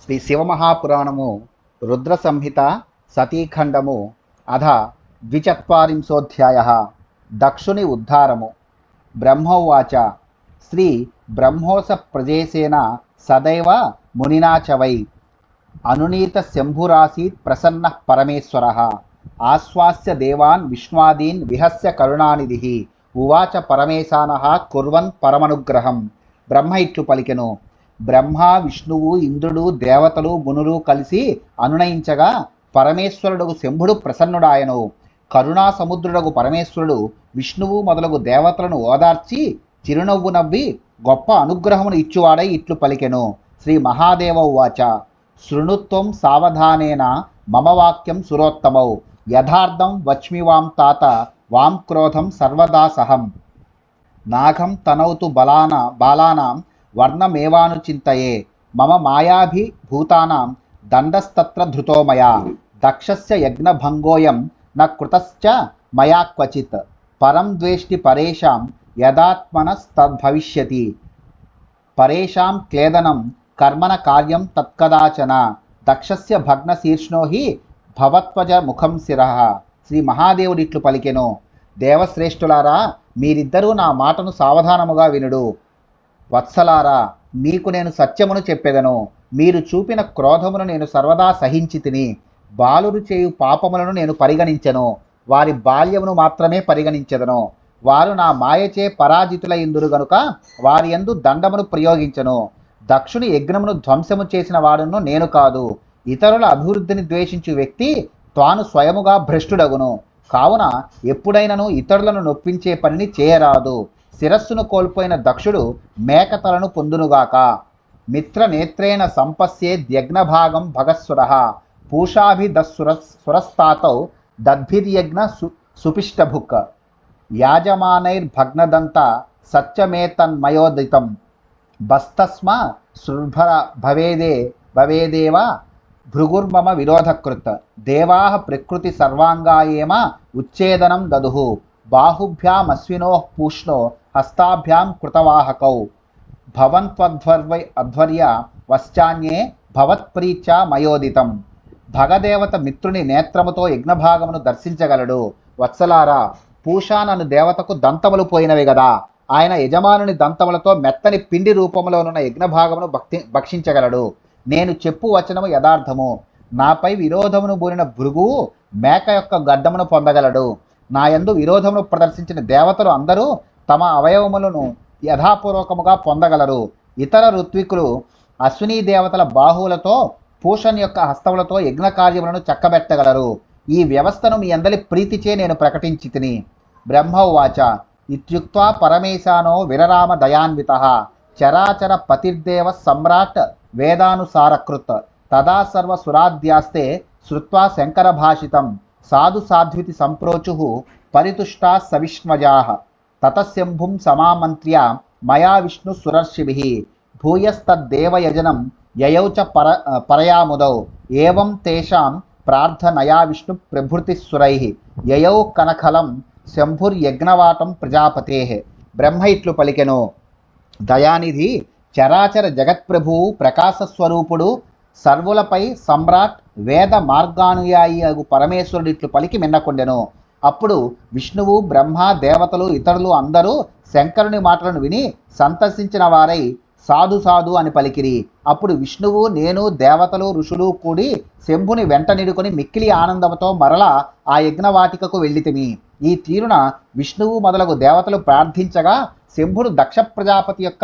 శ్రీ శివమహాపురాణము రుద్ర సంహిత సతీఖండము అధ ద్విచత్వారింశోధ్యాయ దక్షుని ఉద్ధారము. బ్రహ్మోవాచ శ్రీ బ్రహ్మోస ప్రజేసేన సదైవ మునినా చ వై అనునీత శంభురాసీత్ ప్రసన్న పరమేశ్వర ఆశ్వాస్య దేవాన్ విష్ణ్వాదీన్ విహస్య కరుణానిధి ఉవాచ పరమేశానః కుర్వన్ పరమనుగ్రహం. బ్రహ్మ ఇట్లు పలికెను. బ్రహ్మ, విష్ణువు, ఇంద్రుడు, దేవతలు, మునులు కలిసి అనునయించగా పరమేశ్వరుడు శంభుడు ప్రసన్నుడాయను. కరుణా సముద్రుడగు పరమేశ్వరుడు విష్ణువు మొదలగు దేవతలను ఓదార్చి చిరునవ్వు నవ్వి గొప్ప అనుగ్రహమును ఇచ్చువాడై ఇట్లు పలికెను. శ్రీ మహాదేవ ఉవాచ శృణుత్వం సావధానేన మమ వాక్యం సురోత్తమౌ యథార్థం వచ్మి వాం తాత వాం క్రోధం సర్వదా సహం నాగం తనౌతు బాలానాం వర్ణమేవానుచింతయే మమ మాయాభిభూతానాం దండస్తత్ర ధృతో మయా దక్షస్య యజ్ఞభంగోయం న కృతశ్చ మయా క్వచిత్ పరం ద్వేష్టి పరేషాం యదాత్మనస్తద్భవిష్యతి పరేషాం క్లేదనం కర్మణ కార్యం తత్కదాచన దక్షస్య భగ్నశీర్ష్ణో హి భవత్వజ ముఖం శిరః. శ్రీ మహాదేవుడిట్లు పలికెను. దేవశ్రేష్ఠులారా, మీరిద్దరూ నా మాటను సావధానముగా వినుడు. వత్సలారా, మీకు నేను సత్యమును చెప్పెదను. మీరు చూపిన క్రోధమును నేను సర్వదా సహించి తిని బాలురు చేయు పాపములను నేను పరిగణించెను. వారి బాల్యమును మాత్రమే పరిగణించెదను. వారు నా మాయచే పరాజితులైందురు గనుక వారి యందు దండమును ప్రయోగించెను. దక్షుని యజ్ఞమును ధ్వంసము చేసిన వాడును నేను కాదు. ఇతరుల అభివృద్ధిని ద్వేషించు వ్యక్తి తాను స్వయముగా భ్రష్టుడగును. కావున ఎప్పుడైనను ఇతరులను నొప్పించే పనిని చేయరాదు. శిరస్సును కోల్పోయిన దక్షుడు మేకతలను పొందునుగాక. మిత్రనేత్రేణ సంపశ్యేద్యజ్ఞభాగం భగస్సురః పూషాభిదస్సురస్తాతౌ దద్భిర్యజ్ఞ సుపిష్టభుక్ యాజమానైర్భగ్నదంత సత్యమేతన్మయోదితం బస్తస్మ శృర్భర భవేదేవ భృగుర్మమ విరోధకృత్ దేవాః ప్రకృతి సర్వాంగాయేమ ఉచ్ఛేదనం దదుః బాహుభ్యామశ్వినోః పూష్ణో హస్తాభ్యాం కృతవాహకౌ భవంత్వధ్వర్య వశ్చాన్యే భవత్ప్రీత్యా మయోదితం. భగదేవత మిత్రుని నేత్రముతో యజ్ఞభాగమును దర్శించగలడు. వత్సలారా, పూషానను దేవతకు దంతములు పోయినవి గదా. ఆయన యజమానుని దంతములతో మెత్తని పిండి రూపములోనున్న యజ్ఞభాగమును భక్షించగలడు. నేను చెప్పు వచనము యథార్థము. నాపై విరోధమును బూరిన భృగువు మేక యొక్క గడ్డమును పొందగలడు. నాయందు విరోధమును ప్రదర్శించిన దేవతలు అందరూ తమ అవయవములను యథాపూర్వకముగా పొందగలరు. ఇతర ఋత్వికులు అశ్వినీ దేవతల బాహువులతో పూషన్ యొక్క హస్తములతో యజ్ఞ కార్యములను చక్కబెట్టగలరు. ఈ వ్యవస్థను మీ అందరి ప్రీతిచే నేను ప్రకటించి తిని. బ్రహ్మ ఉవాచ ఇత్యుక్త్వా పరమేశానో విరరామ దయాన్వితః చరాచర పతిర్దేవ సమ్రాట్ వేదానుసారకృత్ తదా సర్వసురాధ్యాస్తే శ్రుత్వా శంకర భాషితం సాధు సాధ్వితి సంప్రోచుః పరితుష్టా సవిష్మజాః తతశంభుం సమామంత్ర్య మయా విష్ణు సురర్షిభిః భూయస్తద్దేవయజనం యయౌ చ పరయాముదౌ ఏవం తేషాం ప్రార్థనయా విష్ణు ప్రభృతిస్సురైః యయౌ కనఖలం శంభుర్యజ్ఞవాటం ప్రజాపతేః. బ్రహ్మ ఇట్లు పలికెను. దయానిధి, చరాచర జగత్ప్రభువు, ప్రకాశస్వరూపుడు, సర్వులపై సమ్రాట్, వేద మార్గానుయాయి అగు పరమేశ్వరుడిట్లు పలికి మిన్నకొండెను. అప్పుడు విష్ణువు, బ్రహ్మ, దేవతలు, ఇతరులు అందరూ శంకరుని మాటలను విని సంతసించిన వారై సాధు సాధు అని పలికిరి. అప్పుడు విష్ణువు, నేను, దేవతలు, ఋషులు కూడి శంభుని వెంట నిడుకొని మిక్కిలి ఆనందముతో మరలా ఆ యజ్ఞవాటికకు వెళ్ళితిమి. ఈ తీరున విష్ణువు మొదలగు దేవతలు ప్రార్థించగా శంభుడు దక్ష ప్రజాపతి యొక్క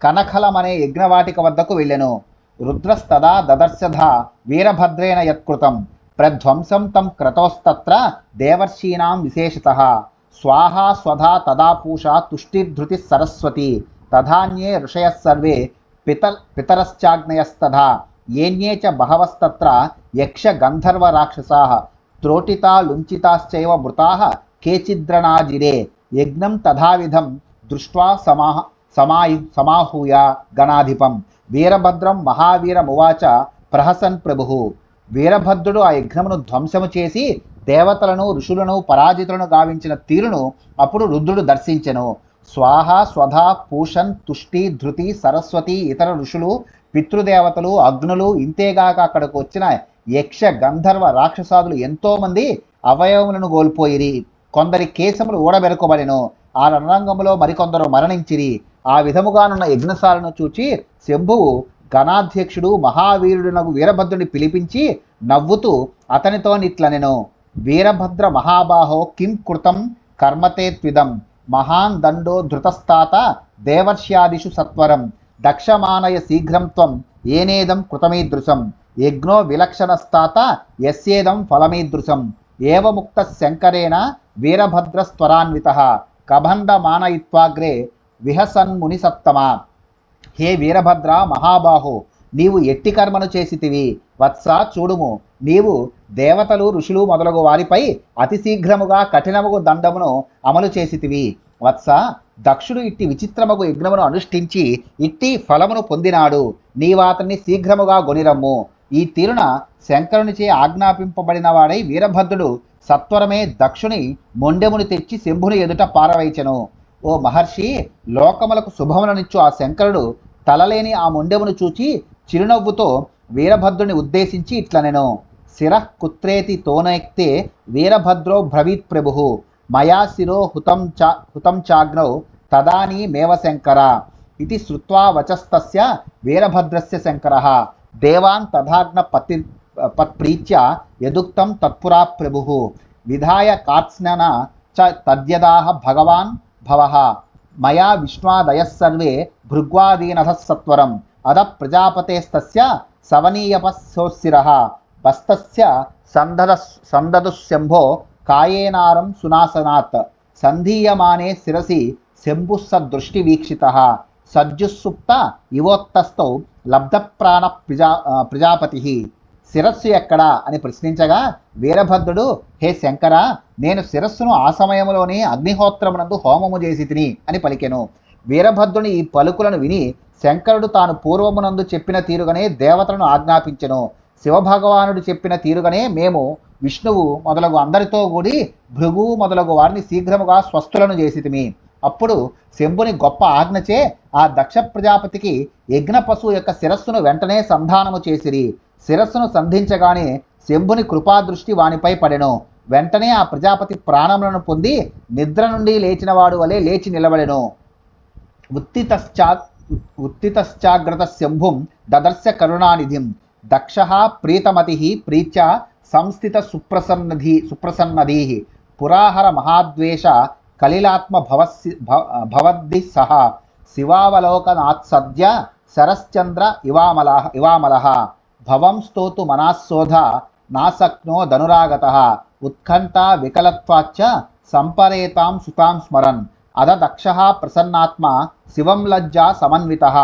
కనఖలమనే యజ్ఞవాటిక వద్దకు వెళ్ళెను. రుద్రస్తదా దదర్శధ వీరభద్రేణ యత్కృతం ప్రధ్వంసం తం క్రతోస్తత్ర దేవర్షీణాం విశేషతః స్వాహా స్వధా తదా పూషా తుష్టిర్ధృతి సరస్వతి తథాన్యే ఋషయః సర్వే పితరశ్చాగ్నయస్తథా ఏన్యే చ బహవస్తత్ర యక్ష గంధర్వ రాక్షసాః త్రోటితా లుంచితాశ్చైవ మృతాః కేచిద్రణాజిరే యజ్ఞం తథావిధం దృష్ట్వా సమాహూయ గణాధిపం వీరభద్రం మహావీరమువాచ ప్రహసన్ ప్రభుః. వీరభద్రుడు ఆ యజ్ఞమును ధ్వంసము చేసి దేవతలను, ఋషులను పరాజితులను గావించిన తీరును అప్పుడు రుద్రుడు దర్శించెను. స్వాహ స్వధా పూషన్ తుష్టి ధృతి సరస్వతి ఇతర ఋషులు పితృదేవతలు అగ్నులు ఇంతేగాక అక్కడికి వచ్చిన యక్ష గంధర్వ రాక్షసాదులు ఎంతోమంది అవయవములను కోల్పోయిరి. కొందరి కేశములు ఊడబెరుకోబడెను. ఆ రణరంగములో మరికొందరు మరణించిరి. ఆ విధముగానున్న యజ్ఞశాలను చూచి శంభువు గణాధ్యక్షుడు మహావీరుడునగు వీరభద్రుని పిలిపించి నవ్వుతూ అతనితో నిట్లనెను. వీరభద్ర మహాబాహో కిం కృతం కర్మతే త్విదం మహాన్ దండో ధృతస్తాత దేవర్ష్యాదిషు సత్వరం దక్షమానయ శీఘ్రం త్వం ఏనేదం కృతమీదృశం యజ్ఞో విలక్షణస్తాత యస్యేదం ఫలమీదృశం ఏవముక్త శంకరేణ వీరభద్రస్త్వరాన్విత కబంధమానయిత్వాగ్రే విహసన్ముని సత్తమా. హే వీరభద్ర మహాబాహో, నీవు ఎట్టి కర్మను చేసితివి. వత్స చూడుము, నీవు దేవతలు ఋషులు మొదలగు వారిపై అతి శీఘ్రముగా కఠినముగు దండమును అమలు చేసితివి. వత్స, దక్షుడు ఇట్టి విచిత్రమగు యజ్ఞమును అనుష్ఠించి ఇట్టి ఫలమును పొందినాడు. నీవాతన్ని శీఘ్రముగా గొనిరమ్ము. ఈ తీరున శంకరునిచే ఆజ్ఞాపింపబడిన వాడై వీరభద్రుడు సత్వరమే దక్షుని మొండెమును తెచ్చి శంభుని ఎదుట పారవైచెను. ఓ మహర్షి, లోకములకు శుభములనిచ్చు ఆ శంకరుడు తలలేని ఆ మొండెమును చూచి చిరునవ్వుతో వీరభద్రుని ఉద్దేశించి ఇట్లనెను. శిరః కుత్రేతి తోనైక్తే వీరభద్రో బ్రవీత్ ప్రభు మయా శిరో హుతం చాగ్నౌ తదానీమేవ శంకర ఇది శ్రుత్వా వచస్తస్య వీరభద్రస్య శంకరః దేవాన్ తథాజ్ఞ పత్ప్రీత్య యదుక్తం తత్పురా ప్రభుః విధాయ కార్త్స్నన చ తద్యదాహ భగవాన్ భవః మయా విష్ణాదయః సర్వే భృగ్వాదీనథః సత్వరం అద ప్రజాపతేస్తస్య సవనీయపస్సోస్సిరః బస్తస్య సందదుశంభో కాయేనారం సునాసనాత్ సంధీయమానే శిరసి శంభుస్సదృష్టివీక్షితః సజ్జుస్సుప్త ఇవోత్తస్థౌ లబ్ధప్రాణ ప్రజాపతి. శిరస్సు ఎక్కడా అని ప్రశ్నించగా వీరభద్రుడు, హే శంకర, నేను శిరస్సును ఆ సమయంలోనే అగ్నిహోత్రమునందు హోమము చేసి తిని అని పలికెను. వీరభద్రుని ఈ పలుకులను విని శంకరుడు తాను పూర్వమునందు చెప్పిన తీరుగానే దేవతలను ఆజ్ఞాపించెను. శివభగవానుడు చెప్పిన తీరుగానే మేము విష్ణువు మొదలగు అందరితో కూడి భృగు మొదలగు వారిని శీఘ్రముగా స్వస్థులను చేసితిమి. అప్పుడు శంభుని గొప్ప ఆజ్ఞచే ఆ దక్ష ప్రజాపతికి యజ్ఞ పశువు యొక్క శిరస్సును వెంటనే సంధానము చేసిరి. శిరస్సును సంధించగానే శంభుని కృపాదృష్టి వానిపై పడెను. వెంటనే ఆ ప్రజాపతి ప్రాణములను పొంది నిద్ర నుండి లేచినవాడు వలె లేచి నిలబడెను. ఉత్తితశ్చాగ్రత శంభుం దదర్శ కరుణానిధిం దక్షః ప్రీతమతి ప్రీత్య సంస్థిత సుప్రసన్నధీ పురాహర మహాద్వేష కలిలాత్మ భవద్ది సహ శివావలోకనాత్సద్య శరశ్చంద్ర ఇవామలః భవం స్తోతు మనాశోధ నాసక్నో ధనురాగతః ఉత్కంఠ వికలత్వాచ్చ సంపరేతాం సుతాం స్మరన్ అద దక్షః ప్రసన్నాత్మ శివం లజ్జా సమన్వితః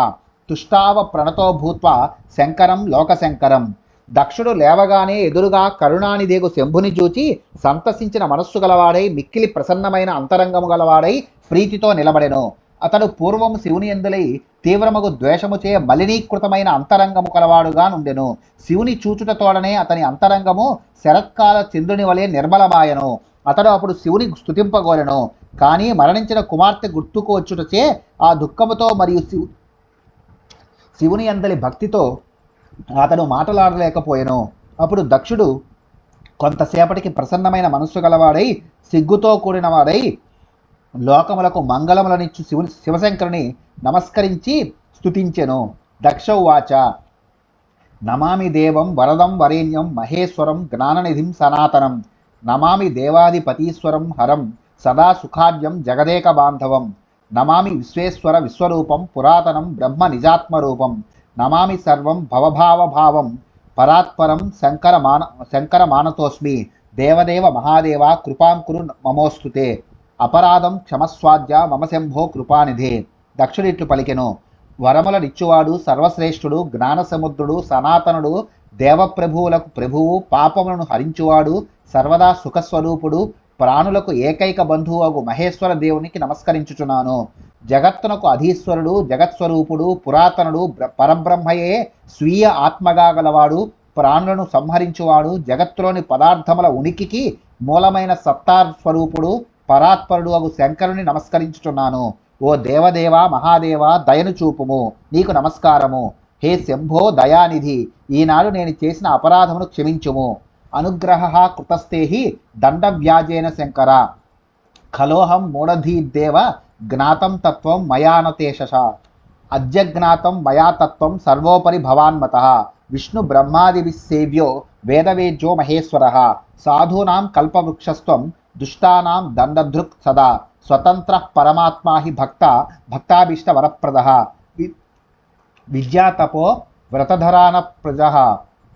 తుష్టావ ప్రణతో భూత్వా శంకరం లోకశంకరం. దక్షుడు లేవగానే ఎదురుగా కరుణానిదేగు శంభుని చూచి సంతసించిన మనస్సు గలవాడై మిక్కిలి ప్రసన్నమైన అంతరంగము గలవాడై ప్రీతితో నిలబడెను. అతడు పూర్వము శివుని యందులై తీవ్రమగు ద్వేషముచే మలినీకృతమైన అంతరంగము కలవాడుగా నుండెను. శివుని చూచుటతోడనే అతని అంతరంగము శరత్కాల చంద్రుని వలె నిర్మలమాయను. అతడు అప్పుడు శివుని స్తుతింపగోరెను. కానీ మరణించిన కుమార్తె గుర్తుకు వచ్చుటచే ఆ దుఃఖముతో మరియు శివుని యందలి భక్తితో అతడు మాటలాడలేకపోయెను. అప్పుడు దక్షుడు కొంతసేపటికి ప్రసన్నమైన మనస్సు గలవాడై సిగ్గుతో కూడిన వాడై లోకములకు మంగళములనిచ్చు శివశంకరుని నమస్కరించి స్తుతించెను. దక్ష ఉవాచ నమామి దేవం వరదం వరేణ్యం మహేశ్వరం జ్ఞాననిధిం సనాతనం నమామి దేవాధిపతీశ్వరం హరం సదా సుఖాద్యం జగదేక బాంధవం నమామి విశ్వేశ్వర విశ్వరూపం పురాతనం బ్రహ్మ నిజాత్మరూపం నమామి సర్వం భవభావభావం పరాత్పరం శంకర మానతోస్మి దేవదేవ మహాదేవ కృపాం కురు మమోస్తుతే అపరాధం క్షమస్వాద్య మమ శంభో కృపానిధే. దక్షుడిట్లు పలికెను. వరములనిచ్చువాడు సర్వశ్రేష్ఠుడు జ్ఞానసముద్రుడు సనాతనుడు దేవప్రభువులకు ప్రభువు పాపములను హరించువాడు సర్వదా సుఖస్వరూపుడు ప్రాణులకు ఏకైక బంధువగు మహేశ్వర దేవునికి నమస్కరించుచున్నాను. జగత్తునకు అధీశ్వరుడు జగత్స్వరూపుడు పురాతనుడు పరబ్రహ్మయే స్వీయ ఆత్మగా గలవాడు ప్రాణులను సంహరించువాడు జగత్తులోని పదార్థముల ఉనికికి మూలమైన సత్తార్ స్వరూపుడు పరాత్పరుడు అగు శంకరుని నమస్కరించుచున్నాను. ఓ దేవదేవ మహాదేవ దయను చూపుము, నీకు నమస్కారము. హే శంభో దయానిధి, ఈనాడు నేను చేసిన అపరాధమును క్షమించుము. అనుగ్రహ కృతస్థేహి దండవ్యాజేన శంకర, ఖలోహం మూఢధీదేవ జ్ఞాతం తత్వం మయానతేష, అద్యజ్ఞాతం మయా తత్వం సర్వోపరి భవాన్మత. విష్ణు బ్రహ్మాదిభిస్సేవ్యో వేదవేద్యో మహేశ్వర, సాధూనాం కల్పవృక్షస్త్వం దుష్టానాం దండధృక్ సదా, స్వతంత్ర పరమాత్మా హి భక్తాభీష్ట వరప్రద. విద్యాతపో వ్రతధరాన ప్రజ,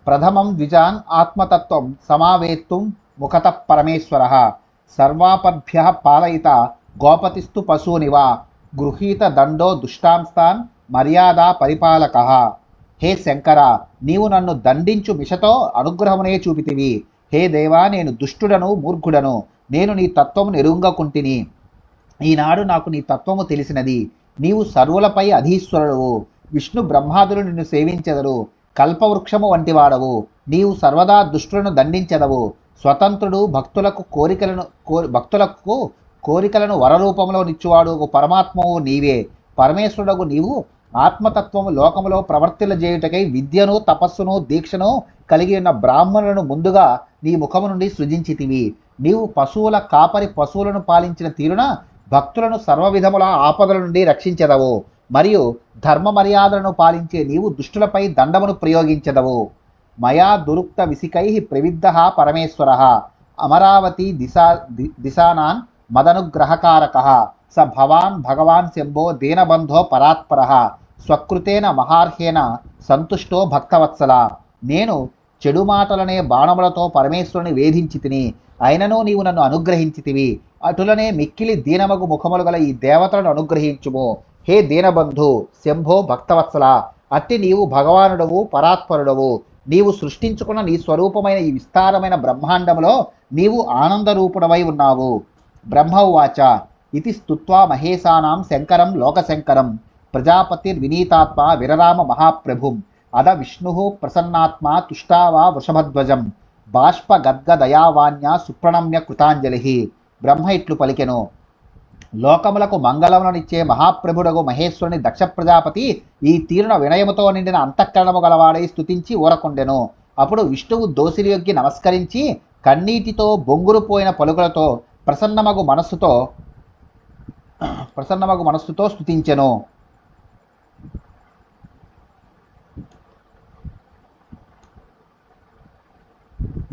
ప్రథమం ద్విజాన్ ఆత్మతత్వం సమావేత్తుం ముఖత పరమేశ్వర. సర్వాపద్భ్య పాలయిత గోపతిస్తు పశూనివ, గృహీత దండో దుష్టాంస్తాన్ మర్యాద పరిపాలక. హే శంకర, నీవు నన్ను దండించు మిషతో అనుగ్రహమునే చూపితివి. హే దేవా, నేను దుష్టుడను మూర్ఖుడను, నేను నీ తత్వము ఎరుంగకుంటిని. ఈనాడు నాకు నీ తత్వము తెలిసినది. నీవు సర్వులపై అధీశ్వరుడువు. విష్ణు బ్రహ్మాదులు నిన్ను సేవించెదరు. కల్పవృక్షము వంటివాడవు. నీవు సర్వదా దుష్టులను దండించెదవు. స్వతంత్రుడు, భక్తులకు కోరికలను వరరూపంలో నిచ్చువాడు పరమాత్మవు నీవే. పరమేశ్వరుడకు నీవు ఆత్మతత్వము లోకములో ప్రవర్తిల్లజేయుటకై విద్యను, తపస్సును, దీక్షను కలిగి ఉన్న బ్రాహ్మణులను ముందుగా నీ ముఖము నుండి సృజించితివి. నీవు పశువుల కాపరి పశువులను పాలించిన తీరున భక్తులను సర్వవిధముల ఆపదల నుండి రక్షించెదవు. మరియు ధర్మ మర్యాదలను పాలించే నీవు దుష్టులపై దండమును ప్రయోగించెదవు. మయా దురుక్త విసికై ప్రవిద్ధ పరమేశ్వర, అమరావతి దిశానాన్ మదనుగ్రహకారక. స భవాన్ భగవాన్ శంభో దీనబంధో పరాత్పర, స్వకృతేన మహార్హేన సంతుష్టో భక్తవత్సల. నేను చెడు మాటలనే బాణములతో పరమేశ్వరుని వేధించి తిని, అయినను నీవు నన్ను అనుగ్రహించితివి. అటులనే మిక్కిలి దీనమగు ముఖములు గల ఈ దేవతలను అనుగ్రహించుము. హే దీనబంధు శంభో భక్తవత్సల, అట్టి నీవు భగవానుడవు, పరాత్పరుడవు. నీవు సృష్టించుకున్న నీ స్వరూపమైన ఈ విస్తారమైన బ్రహ్మాండములో నీవు ఆనందరూపుడవై ఉన్నావు. బ్రహ్మ ఉవాచ, ఇది స్తుత్వా మహేశానాం శంకరం లోకశంకరం, ప్రజాపతిర్వినీతాత్మ విరరామ మహాప్రభుం, అద విష్ణు ప్రసన్నాత్మ తుష్టావా వృషభధ్వజం, బాష్ప గద్గదయావాన్య సుప్రణమ్య కృతాంజలి. బ్రహ్మ ఇట్లు పలికెను, లోకములకు మంగళములనిచ్చే మహాప్రభుడగు మహేశ్వరుని దక్ష ప్రజాపతి ఈ తీరున వినయముతో నిండిన అంతఃకరణము గలవాడై స్తుతించి ఊరకుండెను. అప్పుడు విష్ణువు దోసిలియొగ్గి నమస్కరించి కన్నీటితో బొంగురుపోయిన పలుకులతో ప్రసన్నమగు మనస్సుతో స్తుతించెను.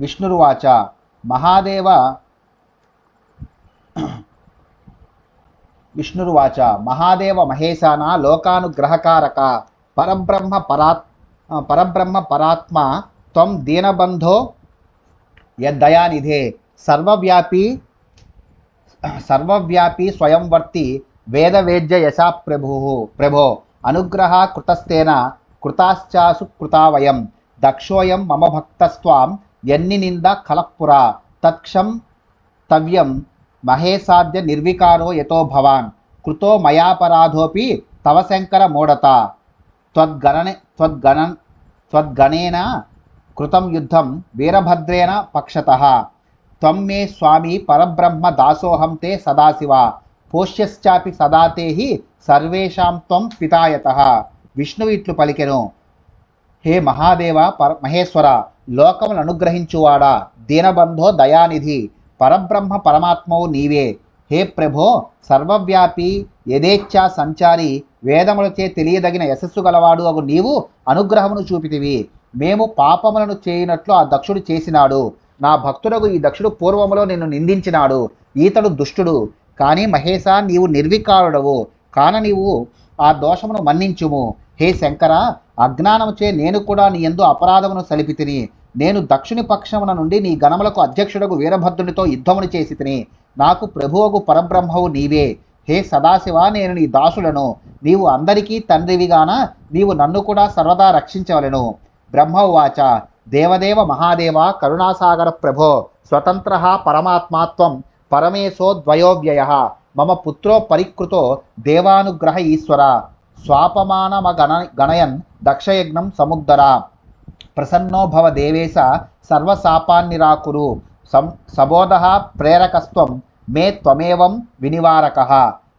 విష్ణురువాచ, మహాదేవ మహేశాన లోకానుగ్రహకారక, పరబ్రహ్మ పరాత్మ త్వం దీనబంధో యద్దయానిధే, సర్వవ్యాపీ స్వయంవర్తి వేదవేద్య యశా ప్రభో, అనుగ్రహ కృతస్థేన కృతాశ్చాసు కృతావయం, దక్షోయం మమ భక్తస్త్వాం యన్ని నింద కలఃపురా, తత్క్షం తవ్యం మహేసాద్య నిర్వికారో యతో భవాన్, కృతో మయాపరాధోపి తవ శంకర మూఢత, త్వద్గణేన కృతం యుద్ధం వీరభద్రేణ పక్షతః, త్వం మే స్వామి పరబ్రహ్మ దాసోహం తే సదాశివ, పోష్యశ్చాపి సదా తేహి సర్వేషాం త్వం పితాయతః. విష్ణువు ఇట్లు పలికెను, హే మహాదేవ మహేశ్వర, లోకములను అనుగ్రహించువాడా, దీనబంధో దయానిధి, పరబ్రహ్మ పరమాత్మవు నీవే. హే ప్రభో, సర్వవ్యాపి యథేచ్ఛా సంచారి, వేదములచే తెలియదగిన యశస్సు గలవాడు అగు నీవు అనుగ్రహమును చూపితివి. మేము పాపములను చేయనట్లు ఆ దక్షుడు చేసినాడు. నా భక్తుడగు ఈ దక్షుడు పూర్వములో నిన్ను నిందించినాడు. ఈతడు దుష్టుడు. కానీ మహేశా, నీవు నిర్వికారుడవు కాన నీవు ఆ దోషమును మన్నించుము. హే శంకర, అజ్ఞానముచే నేను కూడా నీ యందు అపరాధమును సలిపితిని. నేను దక్షుని పక్షమున నుండి నీ గణములకు అధ్యక్షుడగు వీరభద్రునితో యుద్ధమును చేసి తిని. నాకు ప్రభువగు పరబ్రహ్మవు నీవే. హే సదాశివ, నేను నీ దాసులను. నీవు అందరికీ తండ్రివిగాన నీవు నన్ను కూడా సర్వదా రక్షించవలెను. బ్రహ్మ ఉవాచ, దేవదేవ మహాదేవ కరుణాసాగర ప్రభో, స్వతంత్ర పరమాత్మాత్వం పరమేశో ద్వయోవ్యయ, మమ పుత్రో పరికృతో దేవానుగ్రహ ఈశ్వర, స్వాపమానమగణయన్ దక్షయజ్ఞం సముద్దరా, ప్రసన్నో భవ దేవేశ సర్వశాపాన్నిరాకురు, సబోధ ప్రేరకస్త్వం మే త్వమేవం వినివారకః.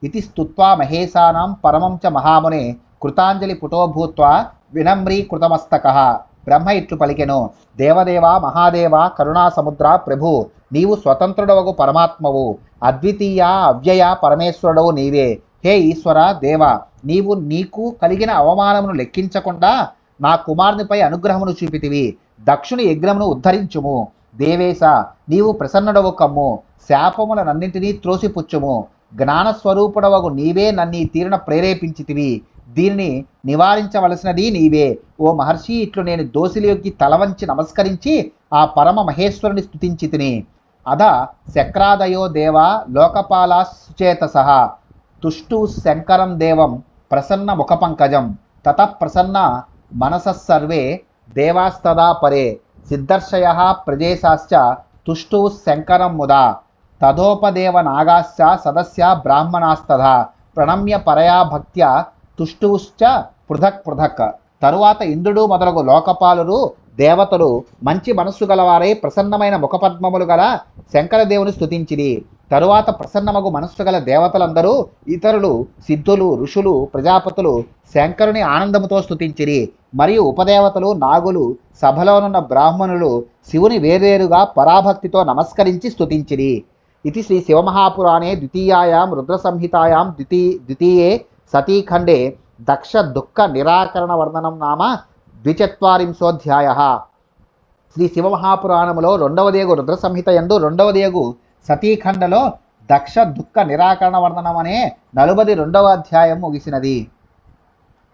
ఇతి స్తుత్వా మహేశానాం పరమం చ మహామునే కృతాంజలి పుటో భూత్వా వినమ్రీకృతమస్తకః. బ్రహ్మ ఇట్లు పలికెను, దేవదేవ మహాదేవ కరుణా సముద్ర ప్రభు, నీవు స్వతంత్రుడవగు పరమాత్మవు, అద్వితీయ అవ్యయ పరమేశ్వరుడవు నీవే. హే ఈశ్వర దేవ, నీవు నీకు కలిగిన అవమానమును లెక్కించకుండా నా కుమారునిపై అనుగ్రహమును చూపితివి. దక్షుని యజ్ఞమును ఉద్ధరించుము. దేవేశ, నీవు ప్రసన్నుడవు కమ్ము. శాపములనన్నింటినీ త్రోసిపుచ్చుము. జ్ఞానస్వరూపుడవగు నీవే నన్నీ తీరున ప్రేరేపించితివి. దీనిని నివారించవలసినది నీవే. ఓ మహర్షి, ఇట్లు నేను దోసిలియొగ్గి తలవంచి నమస్కరించి ఆ పరమ మహేశ్వరుని స్తుతించి తిని. అధ శక్రాదయో దేవ లోకపాలా సుచేతసః తుష్టూ శంకరం దేవం ప్రసన్న ముఖపంకజం తతః ప్రసన్న మనసస్సర్వే దేవాస్తదా పరే సిద్ధర్షయః ప్రజేశాశ్చ తుష్టూ శంకరం ముదా తదోపదేవ నాగాశ్చ సదస్య బ్రాహ్మణాస్తథా ప్రణమ్య పరయా భక్త్యా తుష్టూశ్చ పృథక్ పృథక్. తరువాత ఇంద్రుడు మొదలగు లోకపాలురు దేవతలు మంచి మనస్సు గలవారై ప్రసన్నమైన ముఖపద్మములు గల శంకరదేవుని స్తుతించిరి. తరువాత ప్రసన్నమగు మనస్సు గల దేవతలందరూ ఇతరులు సిద్ధులు ఋషులు ప్రజాపతులు శంకరుని ఆనందముతో స్తుతించిరి. మరియు ఉపదేవతలు నాగులు సభలోనున్న బ్రాహ్మణులు శివుని వేర్వేరుగా పరాభక్తితో నమస్కరించి స్తుతించిరి. ఇది శ్రీ శివమహాపురాణే ద్వితీయాయాం రుద్రసంహితాయాం ద్వితీయే సతీఖండే దక్ష దుఃఖ నిరాకరణ వర్ణనం నామ 24ధ్యాయః. శ్రీ శివమహాపురాణములో రెండవదేగు రుద్ర సంహిత యందు రెండవదేగు సతీఖండలో దక్ష దుఃఖ నిరాకరణ వర్ణనం అనే 42వ అధ్యాయం ముగిసినది.